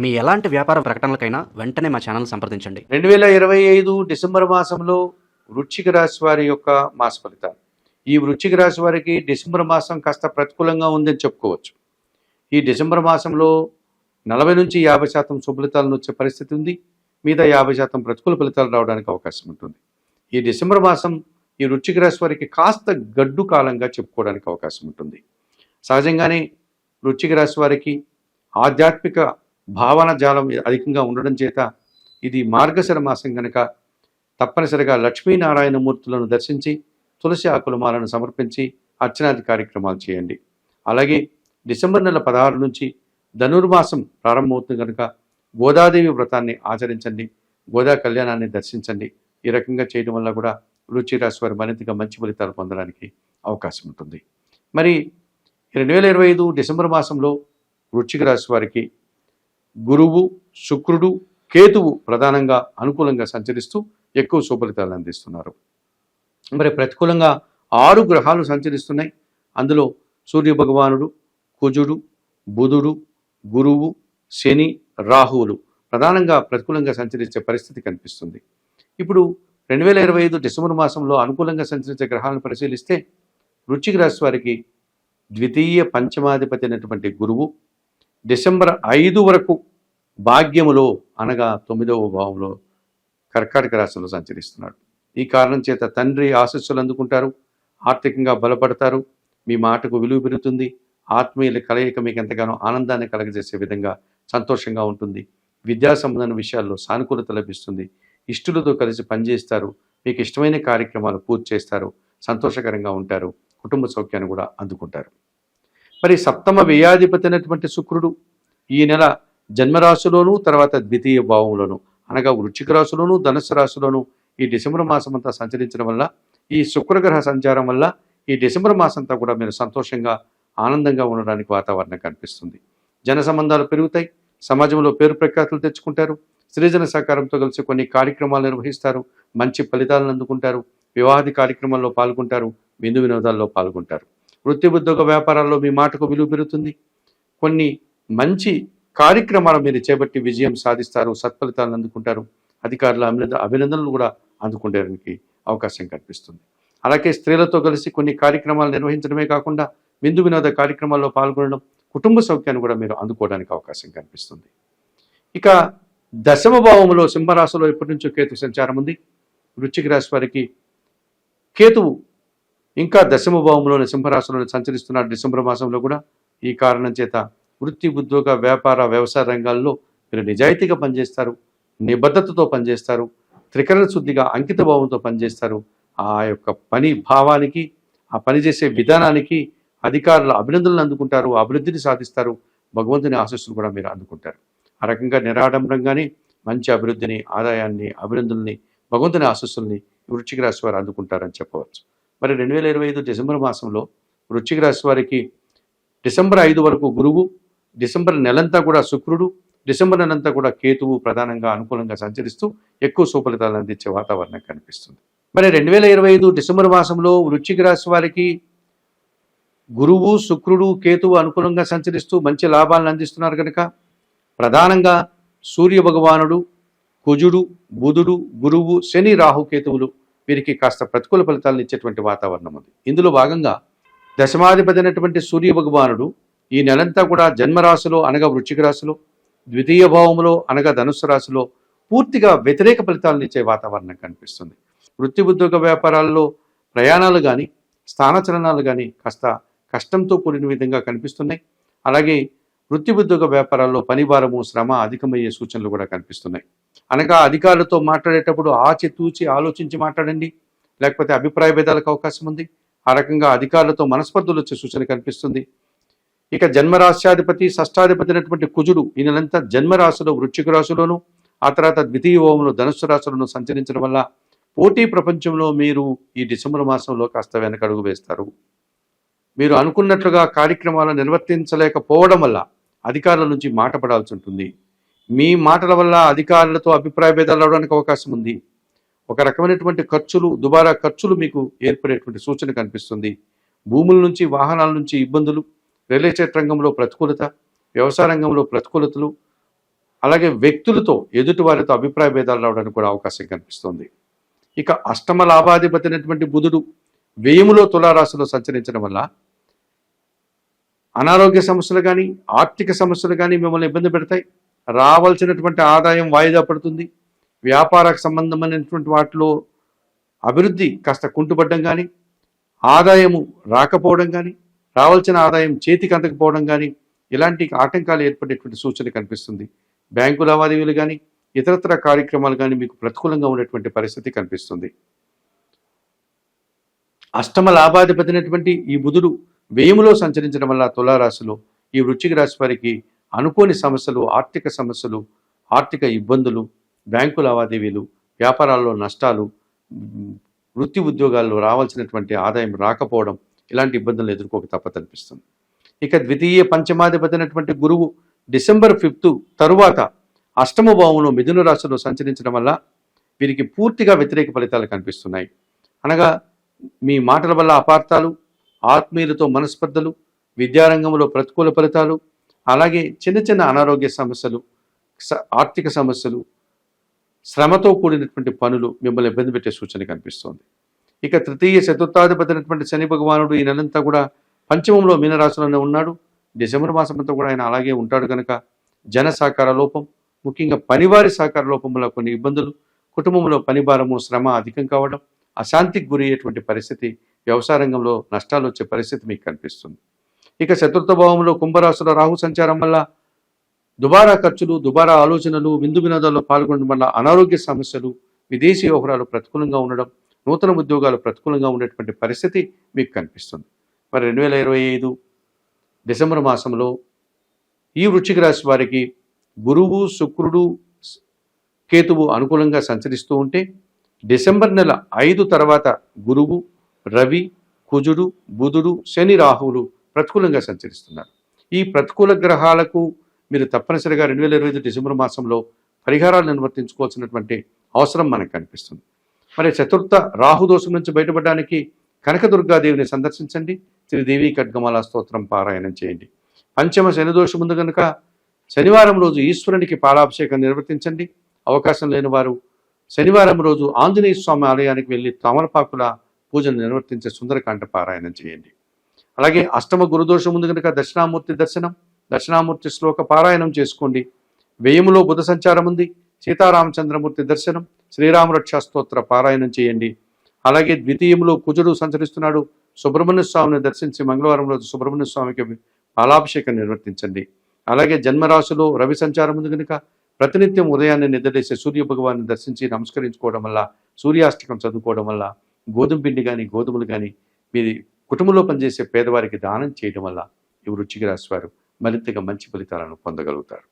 మీ ఎలాంటి వ్యాపార ప్రకటనలకైనా వెంటనే మా ఛానల్ సంప్రదించండి. 2025 డిసెంబర్ మాసంలో వృశ్చిక రాశి వారి యొక్క మాస ఫలితాలు. ఈ వృశ్చిక రాశి వారికి డిసెంబర్ మాసం కాస్త ప్రతికూలంగా ఉందని చెప్పుకోవచ్చు. ఈ డిసెంబర్ మాసంలో 40-50% శుభఫలితాలను వచ్చే పరిస్థితి ఉంది. మిగతా 50% ప్రతికూల ఫలితాలు రావడానికి అవకాశం ఉంటుంది. ఈ డిసెంబర్ మాసం ఈ వృశ్చిక రాశి వారికి కాస్త గడ్డు కాలంగా చెప్పుకోవడానికి అవకాశం ఉంటుంది. సహజంగానే వృశ్చిక రాశి వారికి ఆధ్యాత్మిక భావన జాలం అధికంగా ఉండడం చేత ఇది మార్గశిర మాసం కనుక తప్పనిసరిగా లక్ష్మీనారాయణ మూర్తులను దర్శించి తులసి ఆకులమాలను సమర్పించి అర్చనాది కార్యక్రమాలు చేయండి. అలాగే డిసెంబర్ నెల 16 నుంచి ధనుర్మాసం ప్రారంభమవుతుంది కనుక గోదాదేవి వ్రతాన్ని ఆచరించండి, గోదా కళ్యాణాన్ని దర్శించండి. ఈ రకంగా చేయడం వల్ల కూడా వృశ్చిక రాశి వారి మరింతగా మంచి ఫలితాలు పొందడానికి అవకాశం ఉంటుంది. మరి 2025 డిసెంబర్ మాసంలో వృశ్చిక రాశి వారికి గురువు, శుక్రుడు, కేతువు ప్రధానంగా అనుకూలంగా సంచరిస్తూ ఎక్కువ శుభఫలితాలను అందిస్తున్నారు. మరి ప్రతికూలంగా 6 గ్రహాలు సంచరిస్తున్నాయి. అందులో సూర్య భగవానుడు, కుజుడు, బుధుడు, గురువు, శని, రాహువులు ప్రధానంగా ప్రతికూలంగా సంచరించే పరిస్థితి కనిపిస్తుంది. ఇప్పుడు 2025 డిసెంబర్ మాసంలో అనుకూలంగా సంచరించే గ్రహాలను పరిశీలిస్తే వృశ్చిక రాశి వారికి ద్వితీయ పంచమాధిపతి అయినటువంటి గురువు డిసెంబర్ 5 వరకు భాగ్యములో అనగా 9వ భావంలో కర్కాటక రాశిలో సంచరిస్తున్నాడు. ఈ కారణం చేత తండ్రి ఆశీస్సులు అందుకుంటారు, ఆర్థికంగా బలపడతారు, మీ మాటకు విలువ పెరుగుతుంది, ఆత్మీయుల కలయిక మీకు ఎంతగానో ఆనందాన్ని కలగజేసే విధంగా సంతోషంగా ఉంటుంది. విద్యా సంబంధమైన విషయాల్లో సానుకూలత లభిస్తుంది. ఇష్టలతో కలిసి పనిచేస్తారు, మీకు ఇష్టమైన కార్యక్రమాలు పూర్తి చేస్తారు, సంతోషకరంగా ఉంటారు, కుటుంబ సౌఖ్యాన్ని కూడా అందుకుంటారు. మరి సప్తమ వ్యయాధిపతి అయినటువంటి శుక్రుడు ఈ నెల జన్మరాశిలోనూ తర్వాత ద్వితీయ భావంలోనూ అనగా వృశ్చిక రాశిలోనూ ధనుస్సు రాశిలోనూ ఈ డిసెంబర్ మాసం అంతా సంచరించడం వల్ల, ఈ శుక్రగ్రహ సంచారం వల్ల ఈ డిసెంబర్ మాసం అంతా కూడా మీరు సంతోషంగా ఆనందంగా ఉండడానికి వాతావరణం కనిపిస్తుంది. జన సంబంధాలు పెరుగుతాయి, సమాజంలో పేరు ప్రఖ్యాతులు తెచ్చుకుంటారు, సృజన సహకారంతో కలిసి కొన్ని కార్యక్రమాలు నిర్వహిస్తారు, మంచి ఫలితాలను అందుకుంటారు, వివాహాది కార్యక్రమాల్లో పాల్గొంటారు, విందు వినోదాల్లో పాల్గొంటారు. వృత్తి ఉద్యోగ వ్యాపారాల్లో మీ మాటకు విలువ పెరుగుతుంది. కొన్ని మంచి కార్యక్రమాలు మీరు చేపట్టి విజయం సాధిస్తారు, సత్ఫలితాలను అందుకుంటారు, అధికారుల అభినందనలు కూడా అందుకోవడానికి అవకాశం కనిపిస్తుంది. అలాగే స్త్రీలతో కలిసి కొన్ని కార్యక్రమాలు నిర్వహించడమే కాకుండా విందు వినోద కార్యక్రమాల్లో పాల్గొనడం, కుటుంబ సౌఖ్యాన్ని కూడా మీరు అందుకోవడానికి అవకాశం కనిపిస్తుంది. ఇక దశమ భావంలో సింహరాశిలో ఇప్పటి నుంచో కేతు సంచారం ఉంది. వృశ్చిక రాశి వారికి కేతువు ఇంకా దశమ భావంలోని సింహరాశిలోనే సంచరిస్తున్న డిసెంబర్ మాసంలో కూడా ఈ కారణం చేత వృత్తి ఉద్యోగ వ్యాపార వ్యవసాయ రంగాల్లో మీరు నిజాయితీగా పనిచేస్తారు, నిబద్ధతతో పనిచేస్తారు, త్రికరణ శుద్ధిగా అంకిత భావంతో పనిచేస్తారు. ఆ యొక్క పని భావానికి, ఆ పని చేసే విధానానికి అధికారుల అభినందనలు అందుకుంటారు, అభివృద్ధిని సాధిస్తారు, భగవంతుని ఆశీస్సులు కూడా మీరు అందుకుంటారు. ఆ రకంగా నిరాడంబరంగానే మంచి అభివృద్ధిని, ఆదాయాన్ని, అభినందనల్ని, భగవంతుని ఆశీస్సుల్ని వృశ్చిక రాశి వారు అందుకుంటారని చెప్పవచ్చు. మరి 2025 డిసెంబర్ మాసంలో వృశ్చిక రాశి వారికి డిసెంబర్ 5 వరకు గురువు, డిసెంబర్ నెలంతా కూడా శుక్రుడు, డిసెంబర్ నెలంతా కూడా కేతువు ప్రధానంగా అనుకూలంగా సంచరిస్తూ ఎక్కువ సుఫలితాలను అందించే వాతావరణం కనిపిస్తుంది. మరి 2025 డిసెంబర్ మాసంలో వృశ్చిక రాశి వారికి గురువు, శుక్రుడు, కేతువు అనుకూలంగా సంచరిస్తూ మంచి లాభాలను అందిస్తున్నారు కనుక ప్రధానంగా సూర్య భగవానుడు, కుజుడు, బుధుడు, గురువు, శని, రాహు, కేతువులు వీరికి కాస్త ప్రతికూల ఫలితాలను ఇచ్చేటువంటి వాతావరణం ఉంది. ఇందులో భాగంగా దశమాధిపతి అయినటువంటి సూర్య భగవానుడు ఈ నెలంతా కూడా జన్మరాశిలో అనగా వృశ్చిక రాశిలో, ద్వితీయ భావంలో అనగా ధనుస్సు రాశిలో పూర్తిగా వ్యతిరేక ఫలితాలను ఇచ్చే వాతావరణం కనిపిస్తుంది. వృత్తి ఉద్యోగ వ్యాపారాల్లో ప్రయాణాలు కానీ స్థానచలనాలు కానీ కాస్త కష్టంతో కూడిన విధంగా కనిపిస్తున్నాయి. అలాగే వృత్తి ఉద్యోగ వ్యాపారాల్లో పనిభారము, శ్రమ అధికమయ్యే సూచనలు కూడా కనిపిస్తున్నాయి. అనగా అధికారులతో మాట్లాడేటప్పుడు ఆచితూచి ఆలోచించి మాట్లాడండి, లేకపోతే అభిప్రాయ భేదాలకు అవకాశం ఉంది. ఆ రకంగా అధికారులతో మనస్పర్ధలు వచ్చే సూచన కనిపిస్తుంది. ఇక జన్మరాశ్యాధిపతి, షష్టాధిపతి అయినటువంటి కుజుడు ఈ నెలంతా జన్మరాశిలో వృశ్చిక రాశిలోను, ఆ తర్వాత ద్వితీయ భావంలో ధనుస్సు రాశిలోను సంచరించడం వల్ల పోటీ ప్రపంచంలో మీరు ఈ డిసెంబర్ మాసంలో కాస్త వెనకడుగు వేస్తారు. మీరు అనుకున్నట్లుగా కార్యక్రమాలను నిర్వర్తించలేకపోవడం వల్ల అధికారుల నుంచి మాట పడాల్సి ఉంటుంది. మీ మాటల వల్ల అధికారులతో అభిప్రాయ భేదాలు రావడానికి అవకాశం ఉంది. ఒక రకమైనటువంటి ఖర్చులు, దుబారా ఖర్చులు మీకు ఏర్పడేటువంటి సూచన కనిపిస్తుంది. భూముల నుంచి, వాహనాల నుంచి ఇబ్బందులు, రియల్ ఎస్టేట్ రంగంలో ప్రతికూలత, వ్యవసాయ రంగంలో ప్రతికూలతలు, అలాగే వ్యక్తులతో ఎదుటి వారితో అభిప్రాయ భేదాలు రావడానికి కూడా అవకాశం కనిపిస్తుంది. ఇక అష్టమ లాభాధిపతి అయినటువంటి బుధుడు వ్యయములో తులారాశిలో సంచరించడం వల్ల అనారోగ్య సమస్యలు కానీ ఆర్థిక సమస్యలు కానీ మిమ్మల్ని ఇబ్బంది పెడతాయి. రావాల్సినటువంటి ఆదాయం వాయిదా పడుతుంది. వ్యాపారకు సంబంధమైనటువంటి వాటిలో అభివృద్ధి కాస్త కుంటుపడడం కానీ, ఆదాయము రాకపోవడం కానీ, రావాల్సిన ఆదాయం చేతికి అందకపోవడం కానీ, ఇలాంటి ఆటంకాలు ఏర్పడేటువంటి సూచన కనిపిస్తుంది. బ్యాంకు లావాదేవీలు కానీ ఇతరత్ర కార్యక్రమాలు కానీ మీకు ప్రతికూలంగా ఉన్నటువంటి పరిస్థితి కనిపిస్తుంది. అష్టమ లాభాధిపతి అయినటువంటి ఈ బుధుడు వ్యయములో సంచరించడం వల్ల తులారాశిలో ఈ వృశ్చిక రాశి వారికి అనుకోని సమస్యలు, ఆర్థిక సమస్యలు, ఆర్థిక ఇబ్బందులు, బ్యాంకు లావాదేవీలు, వ్యాపారాల్లో నష్టాలు, వృత్తి ఉద్యోగాల్లో రావాల్సినటువంటి ఆదాయం రాకపోవడం, ఇలాంటి ఇబ్బందులు ఎదుర్కోక తప్పదనిపిస్తుంది. ఇక ద్వితీయ పంచమాధిపతి అయినటువంటి గురువు డిసెంబర్ 5 తరువాత అష్టమ భావంలో మిథున రాశిలో సంచరించడం వల్ల వీరికి పూర్తిగా వ్యతిరేక ఫలితాలు కనిపిస్తున్నాయి. అనగా మీ మాటల వల్ల అపార్థాలు, ఆత్మీయులతో మనస్పర్ధలు, విద్యారంగంలో ప్రతికూల ఫలితాలు, అలాగే చిన్న చిన్న అనారోగ్య సమస్యలు, ఆర్థిక సమస్యలు, శ్రమతో కూడినటువంటి పనులు మిమ్మల్ని ఇబ్బంది పెట్టే సూచన కనిపిస్తోంది. ఇక తృతీయ చతుర్థాధిపతి అయినటువంటి శని భగవానుడు ఈ నెలంతా కూడా పంచమంలో మీనరాశిలోనే ఉన్నాడు. డిసెంబర్ మాసంతో కూడా ఆయన అలాగే ఉంటాడు కనుక జన సహకార లోపం, ముఖ్యంగా పనివారి సహకార లోపంలో కొన్ని ఇబ్బందులు, కుటుంబంలో పనిభారము, శ్రమ అధికం కావడం, అశాంతికి గురి అయ్యేటువంటి పరిస్థితి, వ్యవసాయ రంగంలో నష్టాలు వచ్చే పరిస్థితి మీకు కనిపిస్తుంది. ఇక చతుర్థ భావంలో కుంభరాశిలో రాహు సంచారం వల్ల దుబారా ఖర్చులు, దుబారా ఆలోచనలు, విందు వినోదాల్లో పాల్గొనడం వల్ల అనారోగ్య సమస్యలు, విదేశీ వ్యవహారాలు ప్రతికూలంగా ఉండడం, నూతన ఉద్యోగాలు ప్రతికూలంగా ఉండేటువంటి పరిస్థితి మీకు కనిపిస్తుంది. మరి 2025 డిసెంబర్ మాసంలో ఈ వృశ్చిక రాశి వారికి గురువు, శుక్రుడు, కేతువు అనుకూలంగా సంచరిస్తూ ఉంటే డిసెంబర్ నెల 5 తర్వాత గురువు, రవి, కుజుడు, బుధుడు, శని, రాహువులు ప్రతికూలంగా సంచరిస్తున్నారు. ఈ ప్రతికూల గ్రహాలకు మీరు తప్పనిసరిగా 2025 డిసెంబర్ మాసంలో పరిహారాలు నిర్వర్తించుకోవాల్సినటువంటి అవసరం మనకు కనిపిస్తుంది. మరి చతుర్థ రాహుదోషం నుంచి బయటపడడానికి కనకదుర్గాదేవిని సందర్శించండి. శ్రీదేవి ఖడ్గమాల స్తోత్రం పారాయణం చేయండి. పంచమ శని దోషం ఉంది కనుక శనివారం రోజు ఈశ్వరునికి పాలాభిషేకం నిర్వర్తించండి. అవకాశం లేని వారు శనివారం రోజు ఆంజనేయ స్వామి ఆలయానికి వెళ్ళి తమలపాకుల పూజను నిర్వర్తించే సుందరకాండ పారాయణం చేయండి. అలాగే అష్టమ గురుదోషం ఉంది కనుక దక్షిణామూర్తి దర్శనం, దక్షిణామూర్తి శ్లోక పారాయణం చేసుకోండి. వ్యయములో బుధ సంచారం ఉంది, సీతారామచంద్రమూర్తి దర్శనం, శ్రీరామరక్షా స్తోత్ర పారాయణం చేయండి. అలాగే ద్వితీయంలో కుజుడు సంచరిస్తున్నాడు, సుబ్రహ్మణ్య స్వామిని దర్శించి మంగళవారం రోజు సుబ్రహ్మణ్య స్వామికి పాలాభిషేకం నిర్వర్తించండి. అలాగే జన్మరాశిలో రవి సంచారం ఉంది కనుక ప్రతినిత్యం ఉదయాన్నే నిద్రలేసే సూర్య భగవాన్ని దర్శించి నమస్కరించుకోవడం వల్ల, సూర్యాష్టకం చదువుకోవడం వల్ల, గోధుమ పిండి కానీ గోధుమలు కానీ మీ కుటుంబంలో పనిచేసే పేదవారికి దానం చేయడం వల్ల ఈ వృశ్చిక రాశి వారు మరింతగా మంచి ఫలితాలను పొందగలుగుతారు.